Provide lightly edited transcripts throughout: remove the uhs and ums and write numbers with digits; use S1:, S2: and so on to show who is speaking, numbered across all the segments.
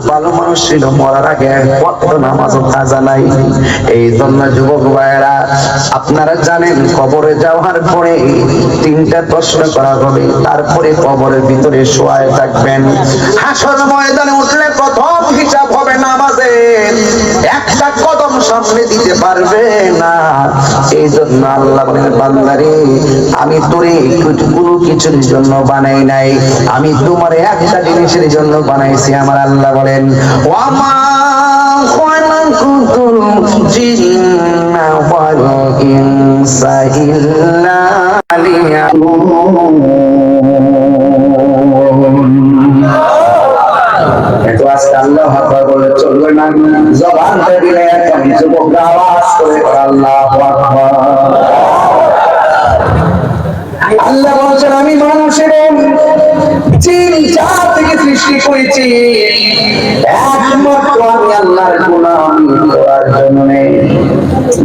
S1: ভালো মানুষ ছিল, মরার আগে ওয়াক্ত নামাজও কাজা নাই। এই জন্য যুবক ভাইয়েরা, আপনারা জানেন কবরে যাওয়ার পরে তিনটা প্রশ্ন করা হবে, তারপরে কবরের ভিতরে শোয়ায় থাকবেন। হাসর ময়দানে উঠলে প্রথম হিসাব হবে নামাজের, একটা কদম সামনে দিতে পারবে না। এই জন্য আল্লাহ বলেন, বান্দারে আমি তোরে কোনো কিছুর জন্য বানাই নাই, আমি তোমার একটা জিনিসের জন্য বানাইছি। আমার আল্লাহ বলেন, ওয়ামা খালাকুতুল জিন্না ওয়াল ইনসা ইল্লা লিয়াবুদুন। একটু আজকে আল্লাহু আকবার বলে চলবে না, জবানটা দিলে এখন যুবকরা আওয়াজ করে আল্লাহু আকবার। আল্লাহ বলছেন, আমি মানুষের জিন জাত থেকে সৃষ্টি করেছি, একমাত্র আমি আল্লাহর গোলামি করার জন্য।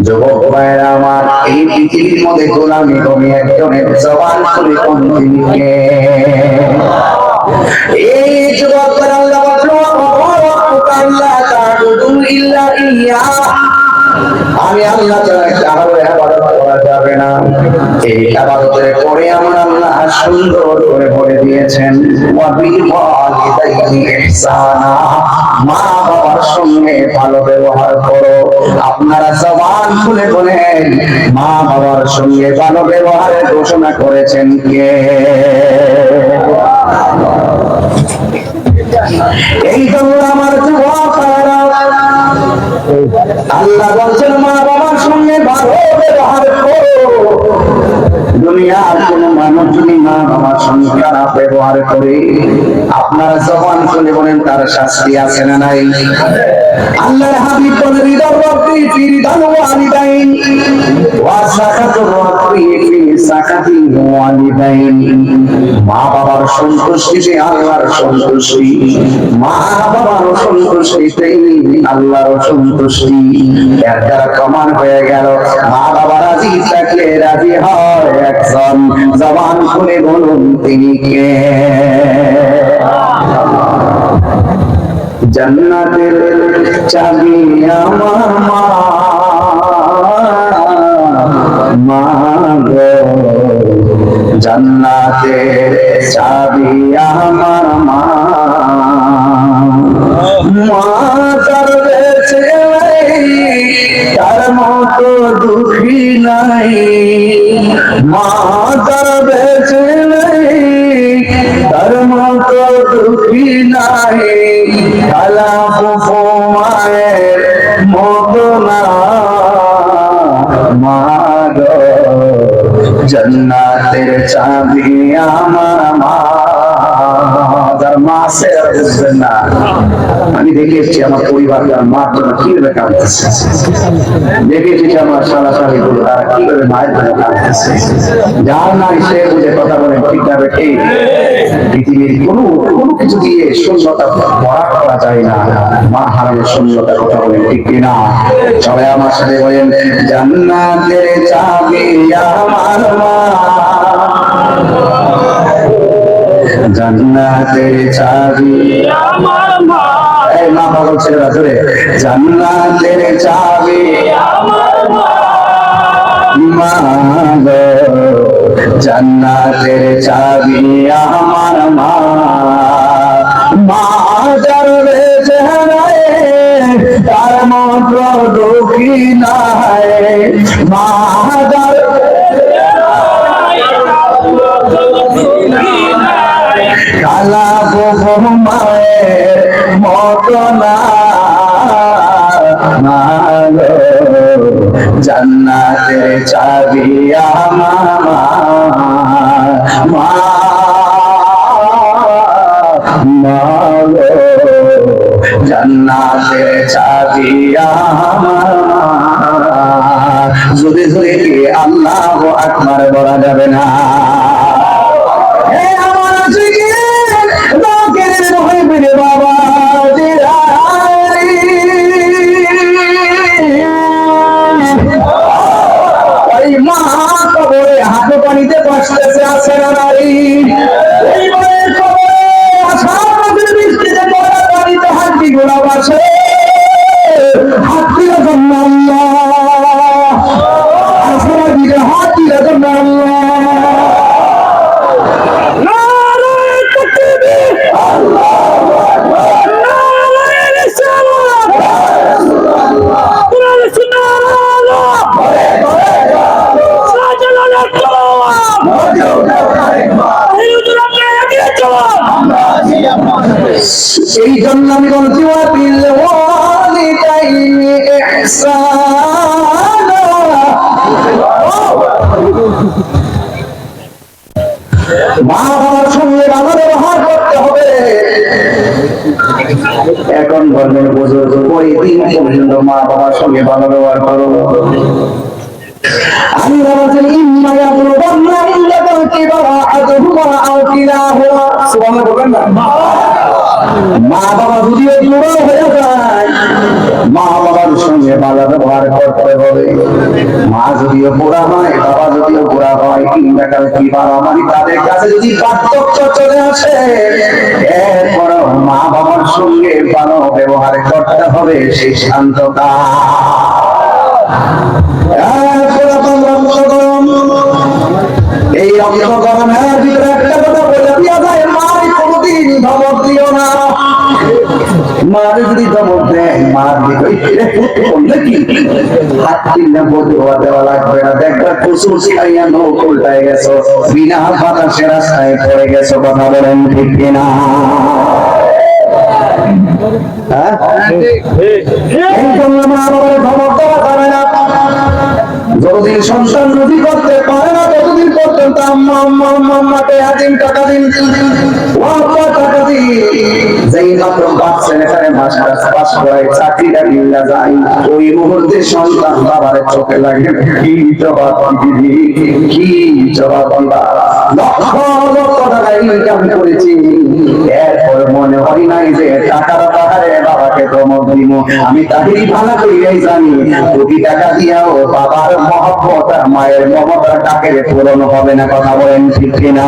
S1: যুবক ভাইরা আমার, এই পৃথিবীর মধ্যে গোলামি কমি একজনের জবান খুলে কোন তিনি কে? এই যুবক ভাইরা আল্লাহ বলছেন, আল্লাহ তা'বুদু ইল্লা ইয়্যা, আমি আল্লাহ ছাড়া কারো ইবাদত করা যাবে না। এই ইবাদতের পরে আমরা আল্লাহ সুন্দর করে বলে দিয়েছেন, ওয়া বিল ওয়ালিদাইনি ইহসানা, মা বাবার সঙ্গে ভালো ব্যবহার করো। আপনারা জবান খুলে বলেন, মা বাবার সঙ্গে ভালো ব্যবহারের ঘোষণা করেছেন কে? এই জন্য আমার যুবকেরা, আল্লাহ বলছেন মা বাবার সঙ্গে ভালো ব্যবহার করো। দুনিয়ার কোন মানুষ যদি মা বাবার সঙ্গে খারাপ ব্যবহার করে, আপনারা জবান খুলে বলেন তার শাস্তি আছে না নাই? আল্লাহর হাবিব বলেন, রিদা রাব্বি ফি রিদাল ওয়ালিদাইন ওয়া সাকাতুর রাব্বি ফি সাকাতিল ওয়ালিদাইন। মা বাবার সন্তুষ্টিতে আল্লাহর সন্তুষ্টি, মা বাবার সন্তুষ্টিতেই আল্লাহর সন্তুষ্টি। এর দ্বারা প্রমাণ হয়ে গেল, মা বাবা রাজি থাকলে রাজি হয় একজন। জবান খুলে বলুন তিনি কে? জান্নাতের চাবি আমার মা, মা গো, জান্নাতের চাবি আমার মা। মা তার বেঁচে নাই, তার মতো দুঃখী নাই। মা তার বেঁচে নাই, তার মতো দুঃখী নাই। কালা ফুফু মায়ের মতো না, মা গো, জান্নাতের চাবি আমার মা। যার মা সে বুঝবেন না। আমি দেখেছি আমার পরিবারটার মার জন্য কিভাবে কাঁদতেছে, দেখেছি আমার সারা সারি গুলো তারা কিভাবে মায়ের জন্য কাঁদতেছে। যার নাই সে বুঝে কথা বলেন, ঠিক না বেঠি? পৃথিবীর কোনো কিছু দিয়ে শূন্যতা ভরা করা যায় না, মা হারানোর শূন্যতার কথা বলেন, ঠিক কিনা? সবাই আমার সাথে বলেন, জান্নাতের চাবি আমার মা, জান্নাতের চাবি আমার মা। এই মা পাগল ছেলেরা ধরে, জান্নাতের চাবি আমার মা, মা গো, জান্নাতের চাবি আমার মা। মা যার বেঁচে নাই, তার মতো দুঃখী নাই। মা যার কালা গো মায়ের মতো না, মা গো, জান্নাতের চাবি আমার মা। মা গো, জান্নাতের চাবি আমার মা। জোরে জোরে কি আল্লাহু আকবার বলা যাবে না? বাবা মা কবরে হাতে পানিতে বসতেছে, আছে না নাই? আছে হাত দিলে জন্য আল্লাহ আসলে দিকে হাত দিলে জন্য আল্লাহ এই জন্য আমি বলছি বিল ওয়ালিদাইনি ইহসানা মা বাবার সঙ্গে ভালো ব্যবহার করতে হবে। এখন বলবেন বুঝুর্গ ওই দিন পর্যন্ত মা বাবার সঙ্গে ভালো ব্যবহার করো। আমি বলছি ইম্মা ইয়াবলুগান্না ইনদাকাল কিবারা আহাদুহুমা আও কিলাহুমা সুবহানাল্লাহ বলবেন না। মা বাবা যদিও বুড়ো হয়ে যায় মা বাবার সঙ্গে ভালো ব্যবহার করতে হবে। মা যদিও বুড়া হয় বাবা যদিও বুড়া হয় ইনদাকাল কিবারা মানে তাদের কাছে যদি পার্থক্য চলে আসে এরপরও মা বাবার সঙ্গে ভালো ব্যবহার করতে হবে সেই শান্ততা। এই রক্ত গরমের ভিতরে একটা কথা বলে দিয়া যায় মার কোনদিন ধমক দিও না। মার যদি ধমক দেয় মার বললে কি হাত কিনা বদুয়া দেওয়া লাগবে না। দেখবা কুসুস খাইয়া নৌক উল্টায় গেছো বিনা বাতাসে রাস্তায় পড়ে গেছো। কথা বলেন ঠিক কিনা? এই জন্য মা বাবার ধমক দেওয়া যাবে না। যতদিন সন্তান রুজি করতে পারে না ততদিন পর্যন্ত আম্মা আম্মা আম্মা আম্মাকে হাজিম টাকা দিন ওয়াপা টাকা দিন। যেই মাত্র বাচ্চা এখানে মাস্টার্স পাস করে চাকরিটা মিলে যায় ওই মুহূর্তে সন্তান বাবার চোখে লাগে কি জবাব দিবি কি জবাব দিবা। লক্ষ লক্ষ টাকা ইনকাম করেছি এরপর মনে হয় নাই যে টাকার পাহাড়ে বাবাকে ধমক দিব। আমি তাদেরই ভালো করিয়াই জানি কোটি টাকা দিয়াও বাবার মহব্বত আর মায়ের মমতার টাকের পূরণ হবে না। কথা বলেন ঠিক কিনা?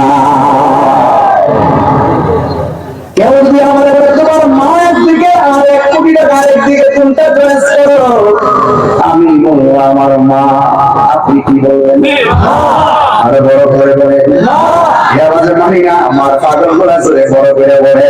S1: কেউ যদি আমাদের তোমার মায়ের দিকে আর 1 কোটি টাকা আরেক দিকে চিন্তা চয়েস করো আমি বলবো আমার মা। আপনি কি বলবেন? আরো বড় করে বলে মানি না আমার পাগল বলা চলে বড় করে বলে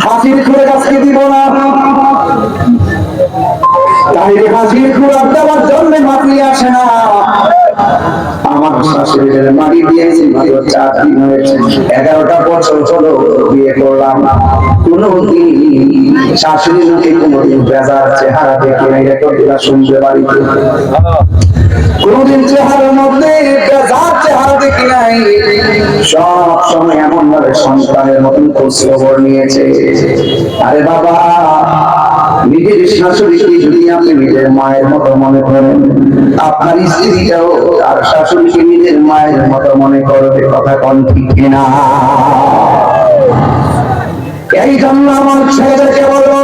S1: হাসির খুঁড়ে গাছকে দিব না তাই হাসির খুঁড়ার দেওয়ার জন্য মাটি আসে না। আমার শাশুড়ির মাটি দিয়েছি মাত্র 4 দিন হয়েছে 11টা বছর হলো বিয়ে করলাম। কোনদিন শাশুড়ির মুখে কোনদিন বেজার চেহারা দেখে নাই রেকর্ডটা শুনতে পারি। কোনদিন চেহারার মধ্যে বেজার চেহারা দেখি নাই। সব সময় এমন ভাবে সন্তানের মতন খোঁজ খবর নিয়েছে। আরে বাবা নিজের শাশুড়িকে যদি আপনি নিজের মায়ের মতো মনে করেন আপনার স্ত্রীটাও আর শাশুড়িকে নিজের মায়ের মতো মনে করবে। কথা কোন ঠিক কিনা? এই জন্য আমার ছেলেদেরকে বলো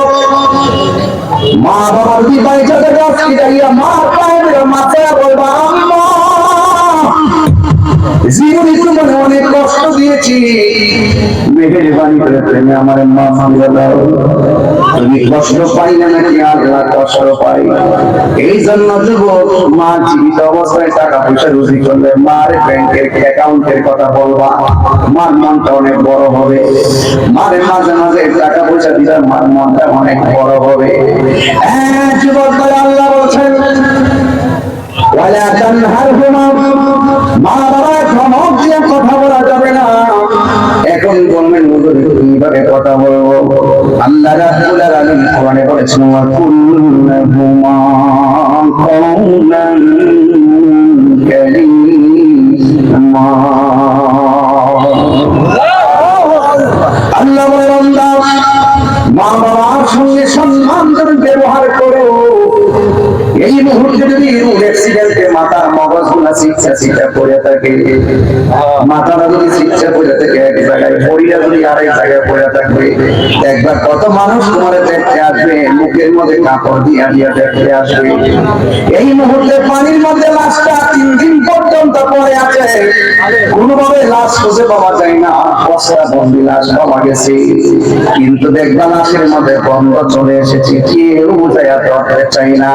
S1: মা বাবার দিবাই যাদের গাছকে যাইয়া মা পায়ের মাথায় বলবা আম্মা জীবনে তোমার অনেক কষ্ট দিয়েছি, মেহেরবানি করে তুমি আমার মাফ করে দাও। তুমি কষ্ট পাই না নাকি আল্লাহ কষ্ট পাই? এই জন্য যুবক, মা জীবিত অবস্থায় টাকা পয়সা রুজি করলে মার ব্যাংকের অ্যাকাউন্টের কথা বলবা, মার মনটা অনেক বড় হবে। মারে মাঝে মাঝে টাকা পয়সা দিলে মার মনটা অনেক বড় হবে। হ্যাঁ যুবক, আল্লাহ বলছেন ওয়ালা তানহারহুমা, মা বাবার ধমক দিয়ে কথা বলা যাবে না। এখন বলবেন হুজুর কিভাবে কথা বলবো? আল্লাহ রাব্বুল আলামিন কোরআনে বলেছেন ওয়া কুল্লাহুমা কওলান কারীমা। আল্লাহ বলে বান্দা, মা বাবার সঙ্গে সম্মানজনক ব্যবহার করো। এই মুহূর্তে যদি অ্যাক্সিডেন্টে মাথার মগজগুলা শিক্ষা পড়ে থাকে, মাথাটা যদি শিক্ষা পড়ে থাকে এক জায়গায়, বড়িটা যদি আরেক জায়গায় পড়ে থাকবে, একবার কত মানুষ তোমার দেখতে আসবে, মুখের মধ্যে কাপড় দিয়া দিয়া দেখতে আসবে। এই মুহূর্তে পানির মধ্যে লাশটা 3 দিন পর্যন্ত পড়ে আছে, কোনোভাবে লাশ খুঁজে পাওয়া যায় না, বস্তা বন্দি লাশ পাওয়া গেছে, কিন্তু দেখবা লাশের মধ্যে গন্ধ চলে এসেছে, কেউ যাইয়া ধরতে চাই না।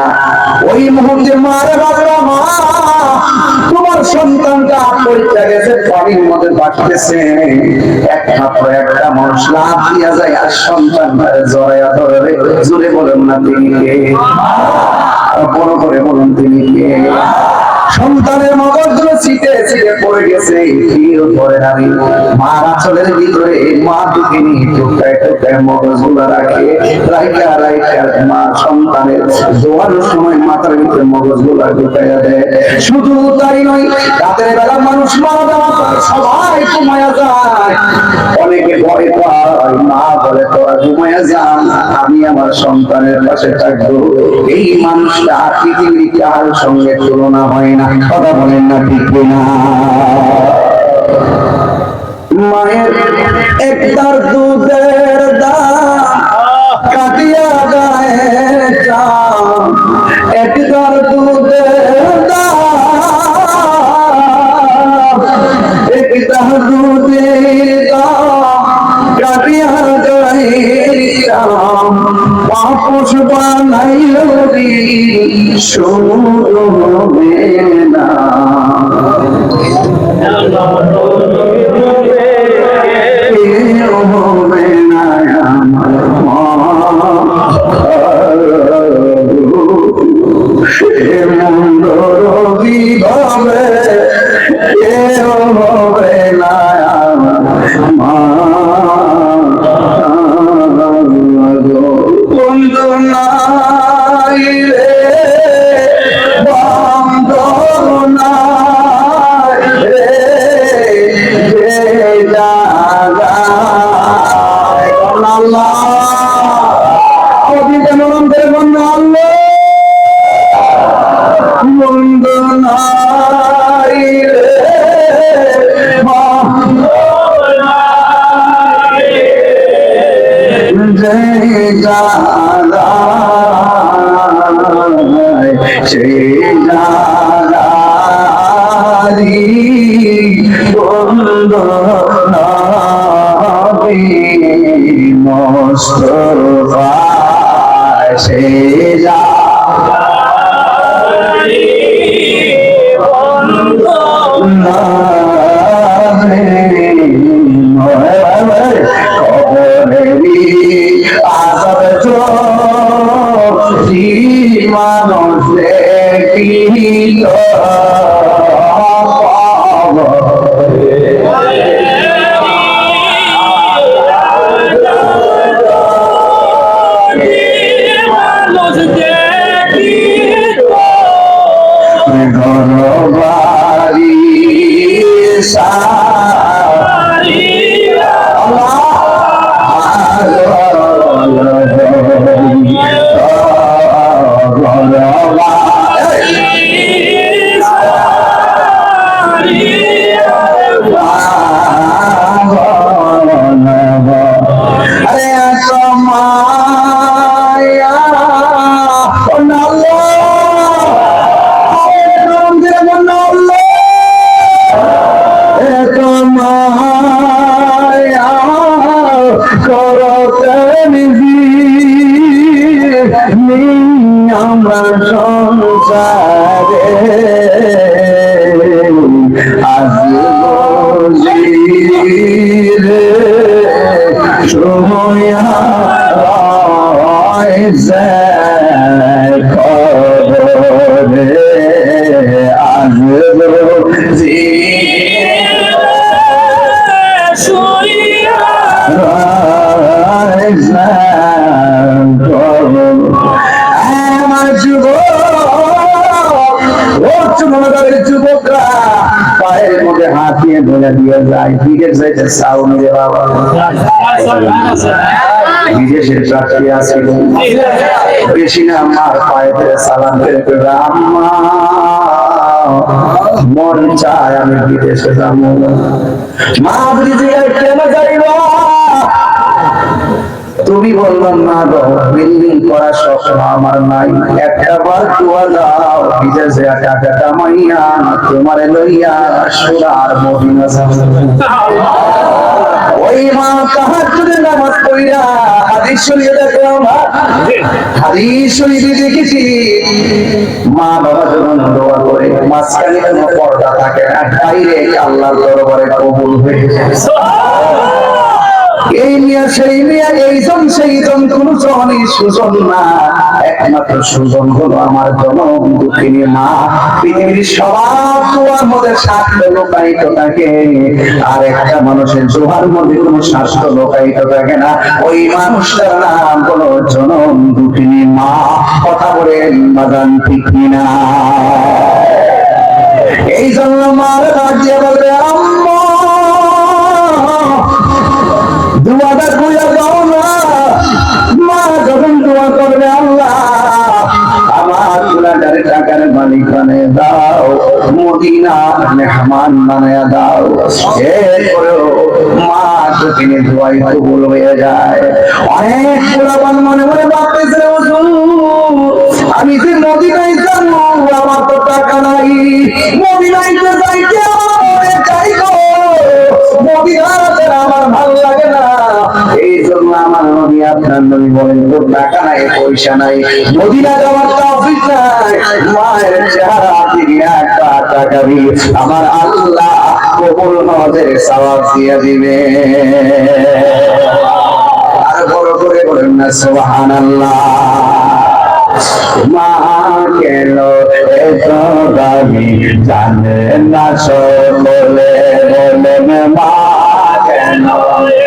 S1: ওই মুহূর্তে মারে বাবা, মা তোমার সন্তানটা পরীক্ষা গেছে, পানির মধ্যে বাঁচতেছে, একমাত্র একটা মানুষ লাফ দিয়া যায় আর সন্তানটারে জড়াইয়া ধরবে। জোরে বলেন না তিনি কে? বড় করে বলুন তিনি কে? সন্তানের মগজগুলো ছিটে ছিটে পড়ে গেছে, কেউ ধরে রাখে। মার আঁচলের ভিতরে মা দুঃখে নিয়ে টুকটায় টুকটায় মগজগুলো রাখে, রাইখা রাইখা মা সন্তানের দোয়ানোর সময় মাথার ভিতরে মগজগুলো ঢুকাইয়া দেয়। শুধু তাই নয়, রাতের বেলা মানুষ মারা যাওয়া সবাই ঘুমায়া যায়, অনেকে ভয় পায়, মা বলে তোরা ঘুমায়া যান, আমি আমার সন্তানের পাশে থাকবো। এই মানুষটা পৃথিবীর কার সঙ্গে তুলনা হয় না। কথা বলেন না ঠিক না? মায়ের একটার দুধের দাম কাটিয়া গায়ে চাম, একটার দুধের দাম, একটার দুধের দাম কাটিয়া গায়ে চাম, পাপস বানাইল শুরু হবে না। হবে না আমার মন্দ রবি হবে, হবে না বন্ধু নাই রে, বান্ধব নাই রে, আল্লাহ বন্ধু নাই রে, সেই জাগারি বন্ধ নবী মুস্তাফা, সেই জাগারি বন্ধ কবরেরি আজাব যদি মানুষ দেখিল ঘরবাড়ি সারি যারে আজ বজিরে সময় যায় খবরে আজ যুবকরা পায়ের মধ্যে হাত দিয়ে ধরে দিয়ে যায় বিদেশ যাইতে চাও নিরে বাবা বিদেশের চাকরি আছে বেশি না আমার পায়েতে সালাম ফেলতে আম্মা মন চায় আমি বিদেশে যাবো মা বিদেশে কেন যাইব তুমি বললাম না গো বিল্ডিং করা স্বপ্ন আমার নাই একটা বার দোয়া দাও বিদেশে টাকা কামাইয়া তোমার লইয়া সোনার মদিনা যাব ওই মা তাহাজ্জুদের নামাজ পড়িয়া হাদিস শরীফে দেখলাম হাদিস শরীফে দেখেছি মা বাবা যখন দোয়া করে মাঝখানে কোনো পর্দা থাকে না ডাইরেক্ট আল্লাহর দরবারে কবুল হয়ে যায় এই নিয়ে সেই নিয়ে এইজন সেইজন কোন জনই সুজন না একমাত্র সুজন হলো আমার জনম দুঃখিনী মা পৃথিবীর সবার দোয়ার মধ্যে স্বাস্থ্য লোকায়িত থাকে আর একটা মানুষের জোয়ার মধ্যে কোনো স্বাস্থ্য লোকায়িত থাকে না ওই মানুষটার নাম হলো জনম দুঃখিনী মা কথা বলেন বাজান ঠিক কিনা এই জন্য মার রাজিয়া বলবে আম্মা দুয়াটা কইয়া দাও না মা যখন দোয়া করবে আল্লাহ আমার গুনাহগার টাকার মালিক বানিয়ে দাও মদিনার মেহমান বানিয়ে দাও এরপরেও মা যতদিনে দোয়াই কবুল হয়ে যায় অনেক পোলাপান মনে মনে ভাবতেছে হুজুর আমি যে মদিনায় যাবো আমার তো টাকা নাই মদিনায় তো যাইতে হবে যাইবো মদিনাতে আমার ভালো লাগে না এই জন্য আমার নবী আপনার নবী বলেন তোর টাকা নাই পয়সা নাই মদিনা যাওয়ার তৌফিক নাই মায়ের চেহারা দিকে একটা টাকা দিয়ে আমার আল্লাহ কবুল হজের সওয়াব দিয়ে দিবে আর বড় করে বলেন না সুবহানাল্লাহ মা কেন এত দামি জানে না সকলে বলেন মা কেন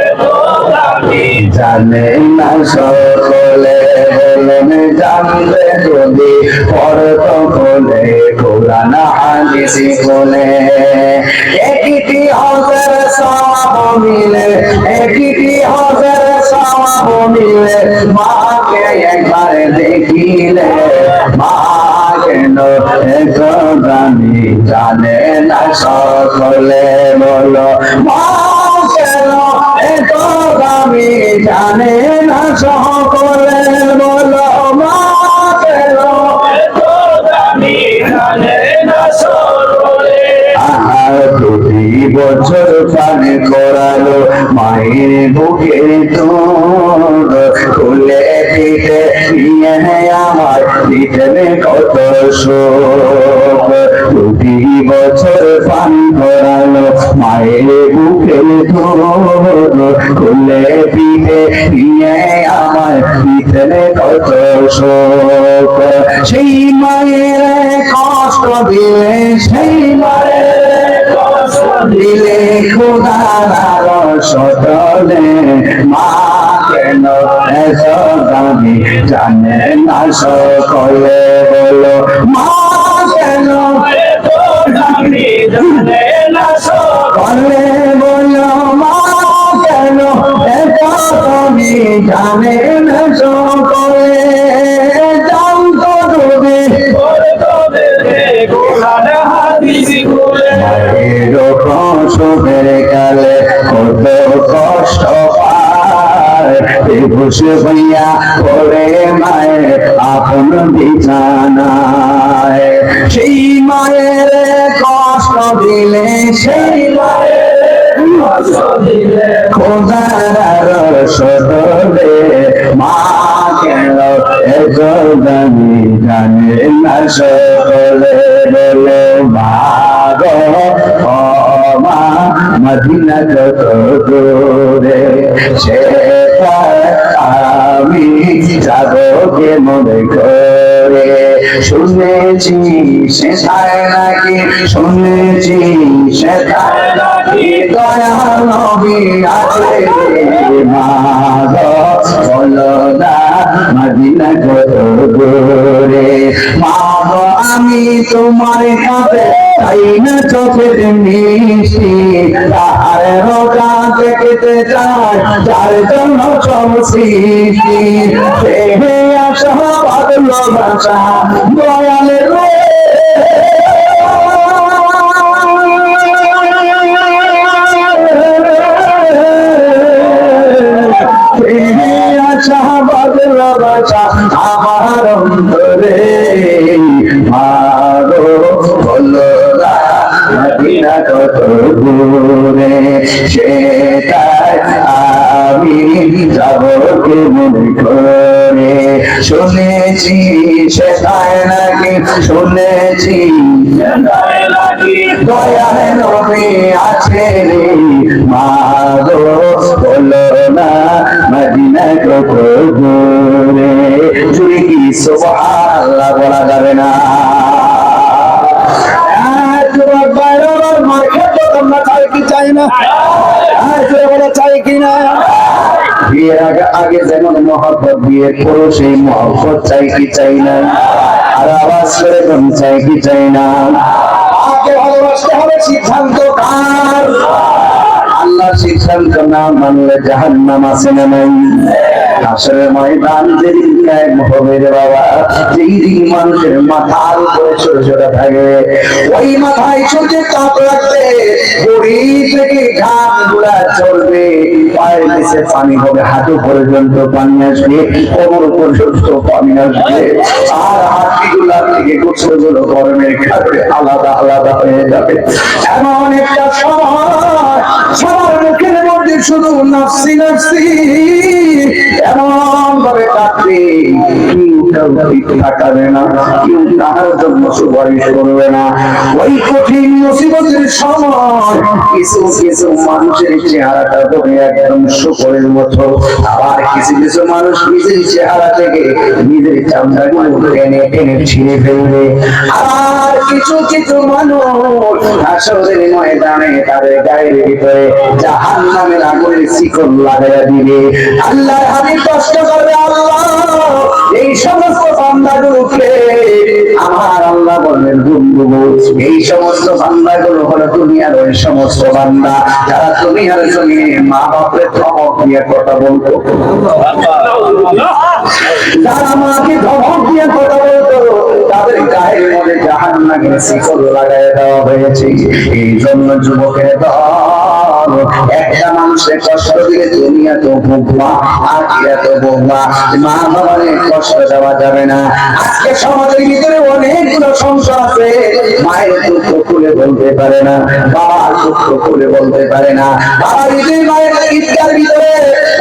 S1: এত দামি জানে না সকলে বলেন জানলে যদি পড়ত বলে কোরআন হাদিস বলে একটি হজের সওয়াব মিলে একটি হজের সওয়াব মিলে মাকে একবার দেখিলে মা কেন এত দামি জানে না সকলে বলো মা কেন এত দামি জানে না সকলে বলো মা কেন এত দামি জানে না সকলে আর প্রতি বছর পান করালো মায়ের বুকে তোর খুলে দিতে নিয়ে আমার দিতে কত শোক প্রতি বছর পান করালো মায়ের বুকে তোর খুলে দিতে নিয়ে আমার দিতে কত শোক সেই মায়ের কষ্ট দিলে সেই মায়ের কষ্ট দিলে খোদার সতলে মা কেন এত দামি জানে না সকলে বলো মা কেন এত দামি জানে না সকলে বলো মা কেন এত দামি জানে না সকলে জানতো যদি কোরআন হাদিস বলে মায়ের প্রসবের কালে কত কষ্ট বসে হইয়া পড়ে মায়ের আপন বিছানায় সেই মায়ের কষ্ট দিলে সেই মায়ের কষ্ট দিলে খোদার সদরে মা কেন এত দামি জানে না সকলে বলে মা গো ও মা মদিনা যত দূরে সেটা আমি যাব কে মনে করে শুনেছি সেটাই নাকি শুনেছি সেটাই নাকি দয়াল নবী আছে মা গো বলো না মদিনা কত দূরে মা গো আমি তোমার কাছে তাই না চোখের মিষ্টি তার রোজা দেখতে চাই যার জন্য সব সৃষ্টি সে আশা ভালোবাসা দয়ালের আশা ভালোবাসা আমার অন্তরে মারো বলো মদিনা কত দূরে সেটাই আমি যাব কে মনে করে শুনেছি সেটাই নাকি শুনেছি সেটাই নাকি দয়াল নবী আছে রে মা গো বলো না মদিনা কত দূরে জুড়ে কি সুবহানাল্লাহ বলা যাবে না বিয়ের আগে যেমন মহব্বত বিয়ের পরও সেই মহব্বত চাই কি চাই না আর আওয়াজ করে চাই কি চাই না ভালোবাসতে হবে সিদ্ধান্ত কার আল্লাহর সিদ্ধান্ত না মানলে জাহান্নাম আছে না নাই হাসরের ময়দান যেদিন কায়েম হবে রে বাবা যেদিন মানুষের মাথার উপরে ছোট ছোট থাকবে ওই মাথায় সূর্যের তাপ লাগবে বড়ি থেকে ঘাম গুলা চলবে পায়ের নিচে পানি হবে হাঁটু পর্যন্ত পানি আসবে কোমর পর্যন্ত পানি আসবে আর হাঁটুগুলা থেকে গোছলগুলো গরমের খাবে আলাদা আলাদা হয়ে যাবে এমন একটা সময় সবার মুখের মধ্যে শুধু নাফসি নাফসি এমন ভাবে কাটবে কেউ তাকাবে না কেউ তাহার জন্য সুপারিশ করবে না ওই কঠিন মুসিবতের সময় কিছু কিছু মানুষের চেহারাটা হবে একদম শুকরের মতো আবার কিছু কিছু মানুষ নিজের চেহারা থেকে নিজের চামড়াগুলো টেনে টেনে ছিঁড়ে ফেলবে আর কিছু কিছু মানুষ হাসরের ময়দানে তাদের গায়ের ভিতরে জাহান্নামের আগুনের শিকল লাগাইয়া দিবে আল্লাহর হাবিব কষ্ট করবে আল্লাহ এই সমস্ত বান্দাগুলোকে আমার আল্লাহ বলেন বন্ধু এই সমস্ত বান্দাগুলো হলো দুনিয়ার ওই সমস্ত বান্দা যারা দুনিয়ার জমিনে মা বাপের ধমক দিয়ে কথা বলতো যারা মাকে ধমক দিয়ে কথা বলতো তাদের গায়ের মধ্যে জাহান্নামের শিকল লাগাইয়া দেওয়া হয়েছে এই জন্য যুবকের দল একটা মানুষের কষ্ট দিলে দুনিয়া তো ভোগবা আখিরাত তো ভোগবা মা বাবার কষ্ট দেওয়া যাবে না আজকে সমাজের ভিতরে অনেকগুলো সংসার আছে মায়ের দুঃখ খুলে বলতে পারে না বাবার দুঃখ খুলে বলতে পারে না বাবা নিজের মায়ের ঈদগার ভিতরে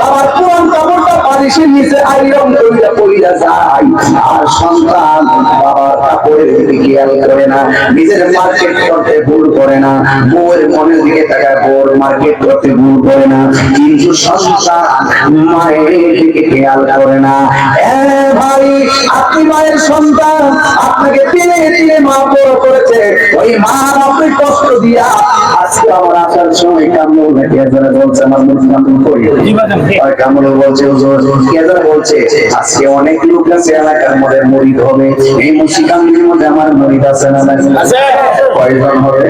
S1: বাবার পুরান কাপড়টা বালিশের নিচে আইরন করিয়া পড়িয়া যায় আর সন্তান বাবার কাপড়ের দিকে খেয়াল করে না নিজের মার্কেট করতে ভুল করে না বউয়ের মনের দিকে তাকায় বউর মার্কেট করতে ভুল করে না কিন্তু সন্তান মায়ের দিকে খেয়াল করে না ভাই আপনি মায়ের সন্তান আপনাকে তিনে তিনে মা বড় করেছে ওই মা আপনি কষ্ট দিয়া আজকে আমার আসার সময় কামরুল নাকি একজনে বলছে আমার মুখ কামরুল করি কামরুল বলছে কেদার বলছে আজকে অনেক লোক আছে এলাকার মধ্যে মরিদ হবে এই মুশিকান্দির মধ্যে আমার মরিদ আছে না কয়জন হবে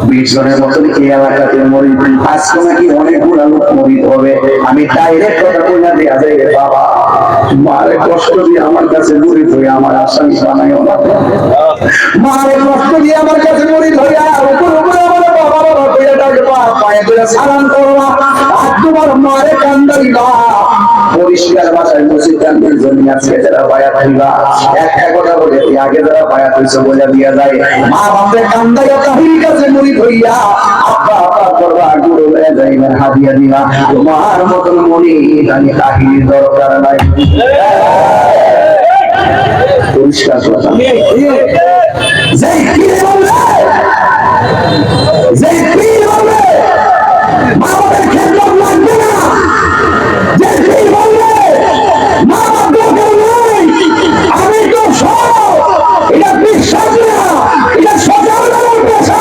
S1: 20 জনের মতন এই এলাকাতে মরিদ আজকে নাকি অনেকগুলো লোক মরিদ হবে আমি ডাইরেক্ট কথা বলে দেয়া যায় বাবা মারে কষ্ট দিয়ে আমার কাছে মরিদ হয়ে আমার আসামি বানাইও না মারে কষ্ট দিয়ে আমার কাছে মরিদ হয়ে উপর উপরে আমার বাবা বাবা কইয়া ডাকে পায়ে ধরে সালাম করবা আর তোমার মারে কান্দাইবা পরিষ্কার ভাষায় মুসিদানদের জন্য আজকে যারা বায়াত হইবা একটা কথা বলে আগে যারা বায়াত হইছে বলে দিয়া যায় মা বাপে কান্দাইয়া তাহির কাছে মুড়ি ধইয়া আব্বা আব্বা করবা গুরু হয়ে যাইবেন হাদিয়া দিবা তোমার মতন মনি জানি তাহির দরকার নাই পরিষ্কার কথা যেই পীর বলবে যেই পীর বলবে মা বাপের খেদমত লাগবে না যেই পীর বলবে মা বাপ দরকার নাই আমি তো সব এটা বিশ্বাস না এটা সজাগ নামের পেশা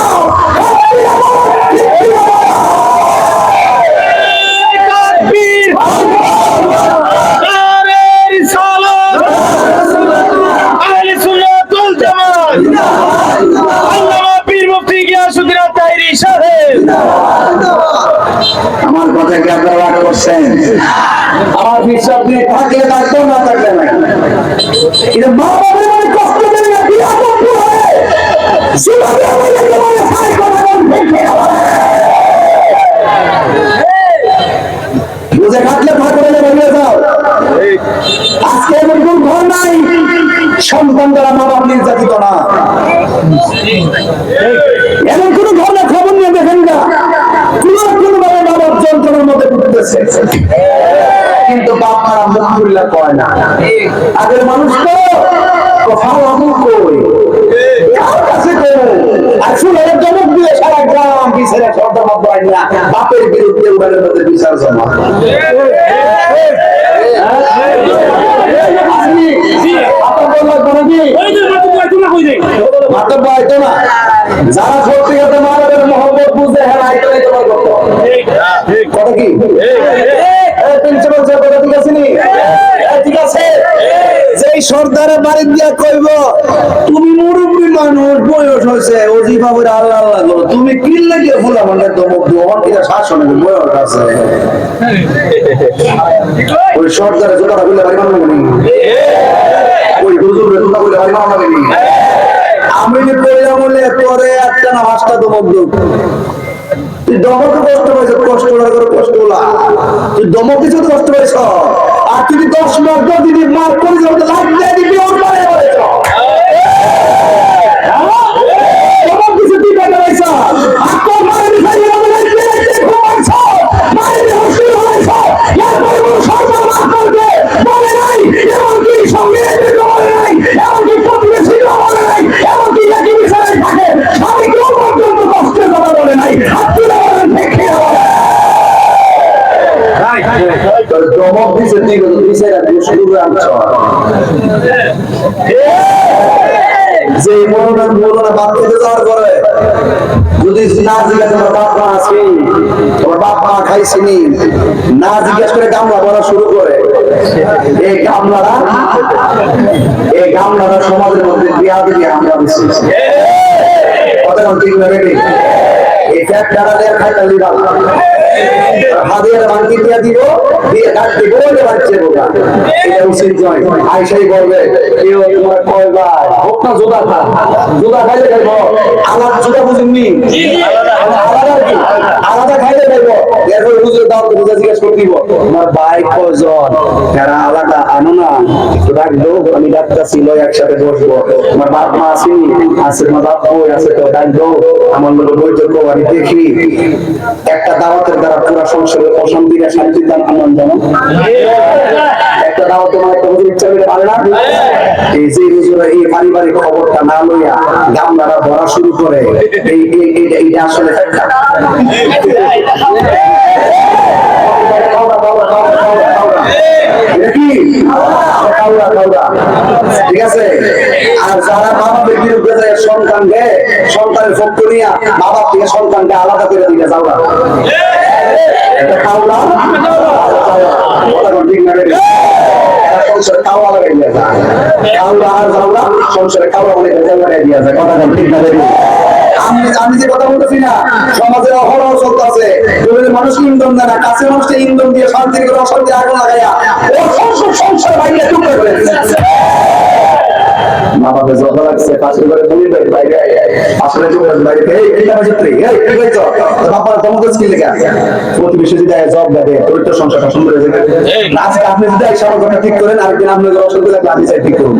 S1: আমার কথা কি আপনারা রাগ করছেন? আমার বিশ্বাস নিয়ে থাকলে থাকতো না থাকলে না এটা মা বাবার মানে কষ্ট দেবে না বিয়া করতে হবে সুবাদে আমাদের তোমাদের সাই করে বুঝে কাটলে ভাগ করে বেরিয়ে যাও আজকে এমন কোন ঘর নাই সন্তান দ্বারা মা বাপ নির্যাতিত না এমন কোন ঘর না খবর নিয়ে দেখেন না কোন ভাবে মা বাপ যন্ত্রণার মধ্যে ঢুকতেছে কিন্তু বাপ মারা মুখ খুললে কয় না আগের মানুষ তো কোথাও আমুক কই কার কাছে কই আসলে জমক দিয়ে সারা গ্রাম বিচারে সর্দার মত হয় না বাপের বিরুদ্ধে উড়ালের মধ্যে বিচার জমা যারা সত্যি কথা মানবের মহব্বত বুঝে হ্যাঁ আইতলাই তোমার কথা কি প্রিন্সিপাল স্যার কথা ঠিক আছে নি ঠিক আছে যেই সর্দারের বাড়ি দিয়া কইব তুমি মুরব্বী মানুষ বয়স হয়েছে ওজিফা বলে আল্লাহ আল্লাহ করো তুমি কি লাগে ভুলা মানে দমক দিও আমার কিনা শাসনের বয়স আছে ওই সর্দারের জোড়া বলে বাড়ি মানবে নি ওই হুজুরের জোড়া বলে বাড়ি মানবে নি আমি যে কইলাম বলে পরে একটা না হাসটা দমক দিও তুই দমকে কষ্ট পাইছ কষ্ট করে কষ্ট হলা তুই দমক কিছু কষ্ট পাইছ আর তুই 10 মাস 10 দিন মার করে যাও লাগ দিয়ে দিবি ওর পারে হয়েছ দমক কিছু তুই টাকা পাইছ আকো মারে দিছাই আমাদের পেটে ঘুমাইছ মারে হসি হইছ ইয়ার পরে সরকার মাফ করবে বলে নাই এমন কি সঙ্গে বলে নাই এমন কি প্রতিবেশী বলে নাই এমন কি একই বিষয়ে থাকে আমি কেউ পর্যন্ত কষ্টের কথা বলে নাই আত্মীয় বলেন দেখে দমক দিছে তুই দিছে শুরু আনছ যে মনোনয়ন বাদ থেকে যাওয়ার পরে যদি না জিজ্ঞাসা তোমার বাপ মা আছে তোমার বাপ মা খাইছিনি না জিজ্ঞাসা করে গামলা ভরা শুরু করে এই গামলারা সমাজের মধ্যে বিয়া দিয়ে আমরা দিচ্ছি কথা ঠিক না রেডি এই ফ্যাট ডালা দিয়ে খাইটা লিবা হাদিয়ার বাঙ্কি দিয়া দিব দিয়ে কাট দিব ওইটা বাচ্চা বোকা এটা উচিত নয় আইসাই বলবে কেউ তোমার কয় ভাই হোক না জোদা খাইলে খাইব আলাদা জোদা বুঝিনি আলাদা কি আলাদা খাইলে খাইব এরপর বুঝে দাও তো বুঝে জিজ্ঞেস করে দিব তোমার ভাই কয়জন যারা আলাদা আনো না একটু ডাকলো আমি ডাকতেছি লয় একসাথে বসবো তোমার বাপ মা আসেনি আছে তোমার বাপ কই আছে তো ডাকলো আমার লোক বৈঠক আমি দেখি একটা দাওয়াতের দ্বারা পুরা সংসারের অশান্তির শান্তির দান আনন্দ একটা দাওয়াত তোমার একটা হুজুর ইচ্ছা করে পারে না এই যে হুজুরা এই পারিবারিক খবরটা না লইয়া গামলারা ভরা শুরু করে এইটা আসলে ঠিক আছে আর যারা মা বাপের বিরুদ্ধে যায় সন্তান দেয় সন্তানের পক্ষ নিয়ে মা বাপ থেকে সন্তানকে আলাদা করে দিলে যাওয়া এটা খাওয়া ঠিক না সংসারে খাওয়া লাগাই দিয়ে যায় খাওয়া আর যাওয়া সংসারে খাওয়া অনেক লাগাই দিয়ে যায় কথা ঠিক না আমি যে কথা বলতেছি না সমাজের অহরহ চলতেছে মানুষ ইন্ধন দেয় না কাছে মানুষকে ইন্ধন দিয়ে শান্তির করে অশান্তি আগুন লাগাইয়া সংসার ভাইয়া টুকরে করে বাবাকে জব লাগছে পাশের ঘরে বলি বাইরে আসলে বাইরে এই কিটা বাজে তুই এই কি হইছ বাবা তোমাকে কি লেখা প্রতিবেশী যদি জব দেয় তোর তো সংসারটা সুন্দর হয়ে যাবে আজকে আপনি যদি এই সমাজটা ঠিক করেন আরেকদিন আপনাদের অসুবিধা লাগলে আমি চাই ঠিক করুন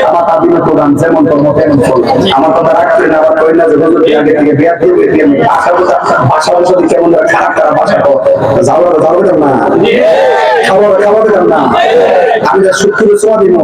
S1: আমার তার দিনে প্রোগ্রাম যেমন কর্ম তেমন ফল আমার কথা রাখবেন আবার কই না যে হুজুর আগে থেকে বিয়ার দিবে দিয়ে আশা কথা ভাষা ভাষা দিয়ে কেমন খারাপ খারাপ ভাষা যাও না খাবার না আমি যা শুক্র ছোঁয়া দিব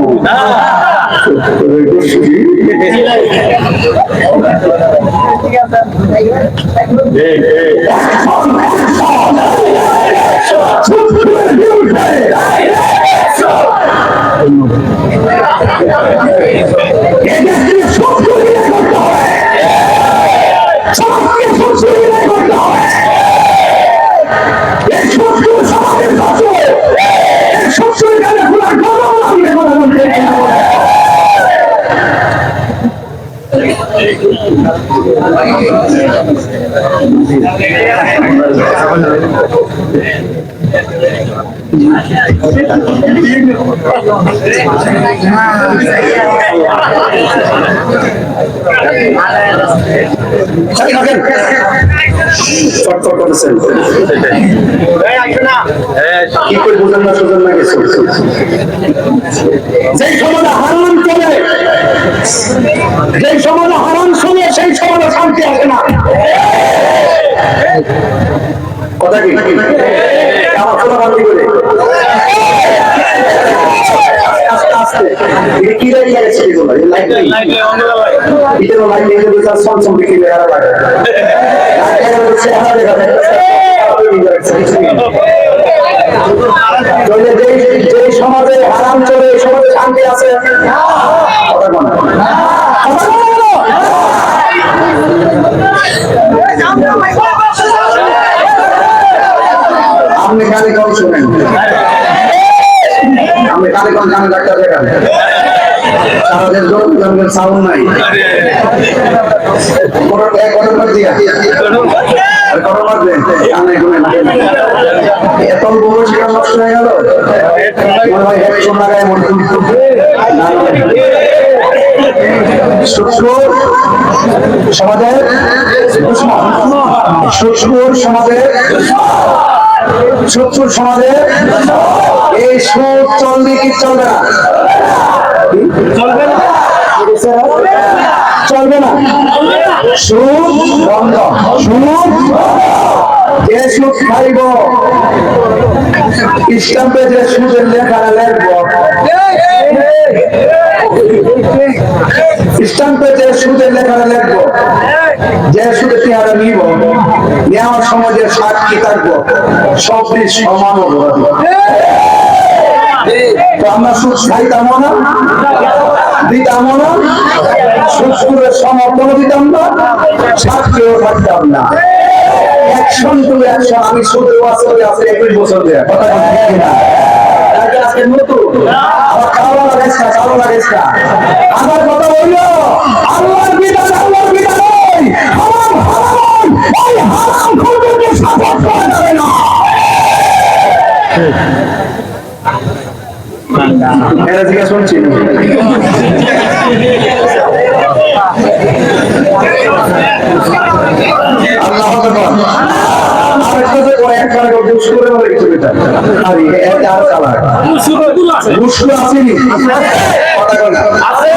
S1: কি করে বোঝেন না সোজেন না গেছে যেই সমাজে হারাম চলে যেই সমাজে হারাম শুনে সেই সমাজে শান্তি আসে না কথা কি আমার কথা বান্দি করে কি লাইট লাগাইছে এগুলো লাইট এটা লাইট দিয়ে দিতে সনসন বিক্রি করে আর লাগে এটা হচ্ছে হারা দেখা যে সমাজে হারাম চলে সমাজে শান্তি আছে আপনি কানে কম শুনেন আপনি কানে কম জানেন ডাক্তার দেখান সারাদের জঙ্গলের সাউন্ড নাই এত বয়স নষ্ট হয়ে গেল সমাজের সমাজে এই সুদ চলবে কি চলবে না চলবে না সুদ বন্ধ সুদ যে সুদ খাইব স্টাম্পে যে সুদের লেখাটা লেখব স্টাম্পে যে সুদের লেখাটা লেখব যে সুদে চেহারা নিব নেওয়ার সময় যে সাক্ষী থাকবো সবটি সমান অপরাধী তো আমরা সুদ খাইতাম না দিতাম না সুদের সমর্থন দিতাম না সাক্ষীও থাকতাম না অ্যাকশন টু অ্যাকশন আমি সুদের ওয়াজ করে আছে 21 বছর ধরে কথা ঠিক না আজকে নতুন আমার কালো লাগে না আমার কথা হইলো আল্লাহর বিধান নয় হারাম এই হারাম করতে সাপোর্ট করা যাবে না মেরা জিজ্ঞাসা শুনছি আল্লাহ আকবার আরেকটা যে ওই একবার ঘুষ করে বলে কিছু এটা আরে এটা আর চালা ঘুষ তো আসেনি কথা বল আছে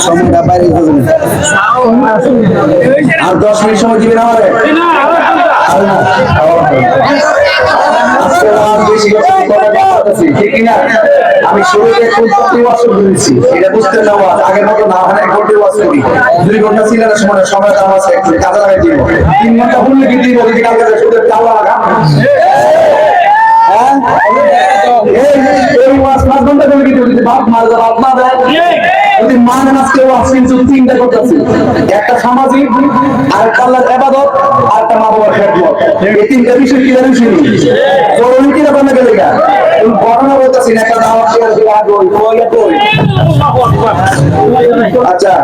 S1: সময় বাইরে যাবেন আর 10 মিনিট সময় দিবেন আমারে আমি শুরুতে এটা বুঝতে নেওয়া আগের মতো না হয় 2 ঘন্টা ছিল না সময় কাজে লাগাই দিব 3 ঘন্টা হলে কি দিব যদি কালকে সুদের চাওয়া লাগা একটা সামাজিক আরেকটা আল্লাহর ইবাদত আরেকটা মা বাবার খেদমত এই তিনটা বিষয় কি জানেন শুনি জরুরি কি ব্যাপার না গেলে গা বর্ণনা বলতেছি একটা দাওয়াত আচ্ছা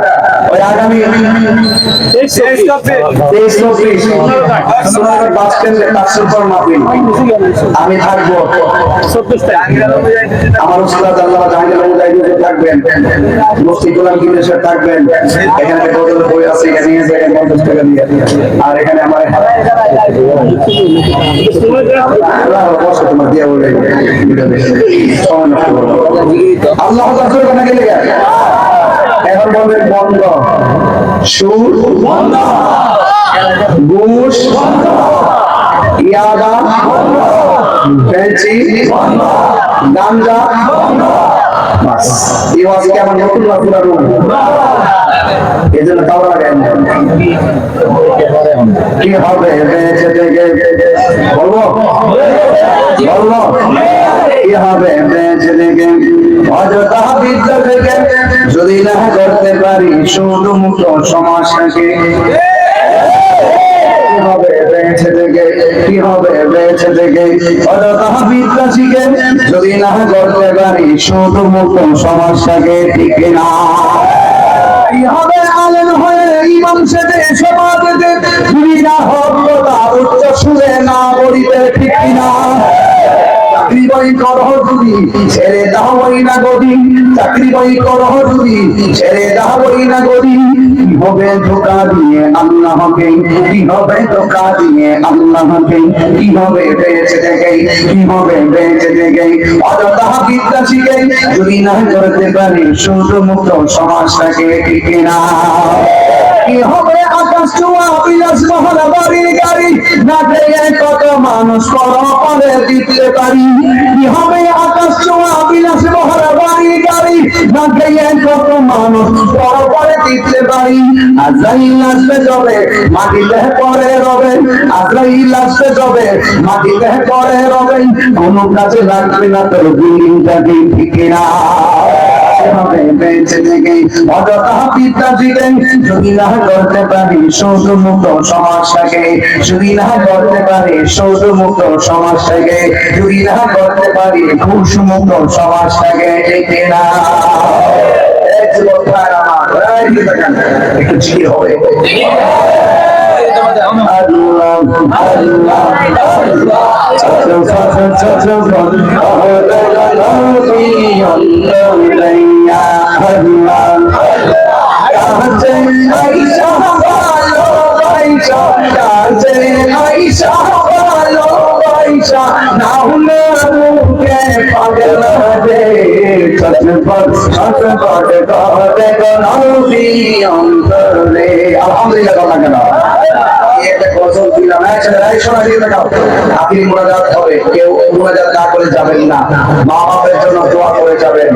S1: ওই আগামী 23-24 বাস স্ট্যান্ডে তাকসুরপুর মাহফিল আমি থাকবো। আমার উস্তাদ আল্লামা জাহাঙ্গীর মুজাহিদ থাকবেন, মুফতি গোলাম কিবরিয়া সাহেব থাকবেন। এখানে গজল বই আছে, এখানে নিয়ে যায় 50 টাকা দিয়ে। আর এখানে আমার বসে তোমার দিয়ে বলে আল্লাহ তাআলা কোন গেলে এখন বলবেন বন্ধ, সুদ বন্ধ, ঘুষ বন্ধ, ইয়াবা বন্ধ, ফেন্সি বন্ধ, গাঞ্জা বন্ধ। বাস এই ওয়াজ কি আমার নতুন না পুরানো? এজন্য তাওরা লাগায় কি হবে বেঁচে থেকে বলবো বলবো কি হবে বেঁচে থেকে অযথা বিদ্যা থেকে যদি না করতে পারি শুধু মুক্ত সমাজটাকে। কি হবে বেঁচে থেকে, কি হবে বেঁচে থেকে অযথা বিদ্যা শিখে যদি না করতে পারি শুধু মুক্ত সমাজটাকে। ঠিক না? কি হবে আলেম হয়ে ইমাম সেজে সমাজে তুমি না হত্যা উচ্চ সুরে না বলিতে। ঠিক না? চাকরি বই করহ যদি ছেড়ে দাওই না গদি, চাকরি বই করহ যদি ছেড়ে দাওই না গদি। কি হবে ধোঁকা দিয়ে আল্লাহকে, কি হবে ধোঁকা দিয়ে আল্লাহকে, কি হবে বেঁচে থেকে, কি হবে বেঁচে থেকে অযথা বিদ্যা শিখে যদি না করতে পারি শুধু মুক্ত সমাজটাকে। ঠিক না? কি হবে আকাশ ছোঁয়া বিলাস মহল বাড়ি গাড়ি না খেয়ে কত মানুষ পরে দিতে পারি। কি হবে আকাশ ছোঁয়া বিলাস মহল বাড়ি গাড়ি না খেয়ে কত মানুষ পরে দিতে পারি। আজরাইল আসবে যবে মাটিতে পরে রবে, আজরাইল আসবে যবে মাটিতে পরে রবে, কোনো কাজে লাগবে না তোর দিনটাকে। ঠিক না? বেঁচে থেকে অযথা বিদ্যা শিখে যদি না করতে পারি শুধু মুক্ত সমাজটাকে, যদি না করতে পারি শুধু মুক্ত সমাজটাকে, যদি না করতে পারি ঘুষ মুক্ত সমাজটাকে। ঠিক না? একটু ছি হবে আল্লাহ আল্লাহ আলহামদুলিল্লাহ। আখিরি মোনাজাত হবে, কেউ মোনাজাত না করে যাবেন না, মা বাপের জন্য দোয়া করে যাবেন।